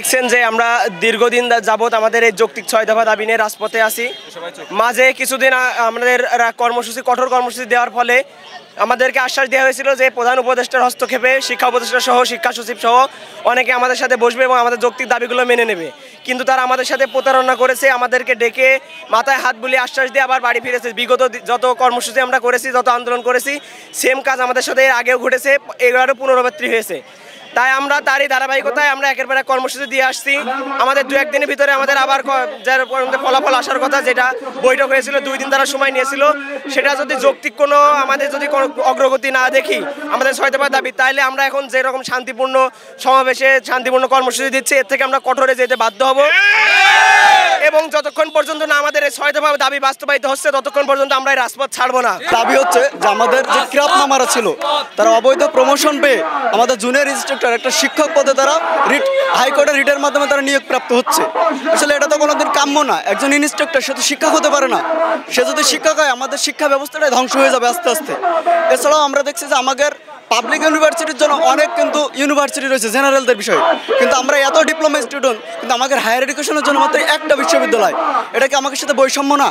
দেখছেন যে আমরা দীর্ঘদিন যাবত আমাদের এই যৌক্তিক 6 দফা দাবি নিয়ে রাজপথে আছি। মাঝে কিছুদিন আমাদের কর্মসূচি কঠোর কর্মসূচি দেওয়ার ফলে আমাদেরকে আশ্বাস দেওয়া হয়েছিল যে প্রধান উপদেষ্টার হস্তক্ষেপে শিক্ষা উপদেষ্টা সহ শিক্ষা সচিব সহ অনেকে আমাদের সাথে বসবে এবং আমাদের যৌক্তিক দাবিগুলো মেনে নেবে, কিন্তু তারা আমাদের সাথে প্রতারণা করেছে। আমাদেরকে ডেকে মাথায় হাত বুলিয়ে আশ্বাস দিয়ে আবার বাড়ি ফিরেছে। বিগত যত কর্মসূচি আমরা করেছি, যত আন্দোলন করেছি, সেম কাজ আমাদের সাথে আগেও ঘটেছে, এবারও পুনরাবৃত্তি হয়েছে। তাই আমরা তারই ধারাবাহিকতায় আমরা একের পর এক কর্মসূচি দিয়ে আসছি। আমাদের 2-1 দিনের ভিতরে আমাদের আবার যার ফলাফল আসার কথা, যেটা বৈঠক হয়েছিল 2 দিন তারা সময় নিয়েছিল, সেটা যদি যৌক্তিক কোনো আমাদের যদি কোনো অগ্রগতি না দেখি আমাদের 6 দফা দাবি, তাহলে আমরা এখন যেরকম শান্তিপূর্ণ সমাবেশে শান্তিপূর্ণ কর্মসূচি দিচ্ছি, এর থেকে আমরা কঠোরে যেতে বাধ্য হব। এবং যতক্ষণ পর্যন্ত না আমাদের এই 6 দফা দাবি বাস্তবায়িত হচ্ছে, ততক্ষণ পর্যন্ত আমরা এই রাজপথ ছাড়বো না। দাবি হচ্ছে যে আমাদের যে ক্রাপনামারা ছিল, তারা অবৈধ প্রমোশন পেয়ে আমাদের জুনিয়র ইনস্ট্রাক্টর একটা শিক্ষক পদে তারা হাইকোর্টের রিটের মাধ্যমে তারা নিয়োগ প্রাপ্ত হচ্ছে। আসলে এটা তো কোনোদিন কাম্য না। একজন ইনস্ট্রাক্টর সে তো শিক্ষক হতে পারে না। সে যদি শিক্ষক হয়, আমাদের শিক্ষা ব্যবস্থাটাই ধ্বংস হয়ে যাবে আস্তে আস্তে। এছাড়াও আমরা দেখছি যে আমাদের পাবলিক ইউনিভার্সিটির জন্য অনেক কিন্তু ইউনিভার্সিটি রয়েছে জেনারেলদের বিষয়ে, কিন্তু আমরা এত ডিপ্লোমা স্টুডেন্ট, কিন্তু আমাদের হায়ার এডুকেশনের জন্য মাত্র একটা বিশ্ববিদ্যালয়। এটা কি আমাদের সাথে বৈষম্য না?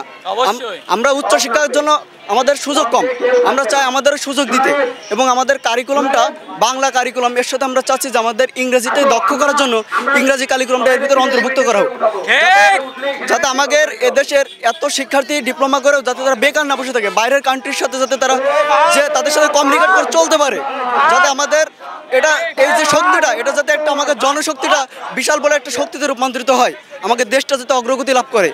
আমরা উচ্চ শিক্ষার জন্য আমাদের সুযোগ কম, আমরা চাই আমাদের সুযোগ দিতে, এবং আমাদের কারিকুলামটা বাংলা কারিকুলাম, এর সাথে আমরা চাচ্ছি যে আমাদের ইংরেজিতে দক্ষ করার জন্য ইংরেজি কারিকুলামটা এর ভিতরে অন্তর্ভুক্ত করা হোক, যাতে আমাদের এদেশের এত শিক্ষার্থী ডিপ্লোমা করেও যাতে তারা বেকার না বসে থাকে, বাইরের কান্ট্রির সাথে যাতে তারা যে তাদের সাথে কমিউনিকেট করে চলতে পারে, যাতে আমাদের এটা এই যে শক্তিটা, এটা যাতে একটা আমাদের জনশক্তিটা বিশাল বলে একটা শক্তিতে রূপান্তরিত হয়, আমাদের দেশটা যাতে অগ্রগতি লাভ করে।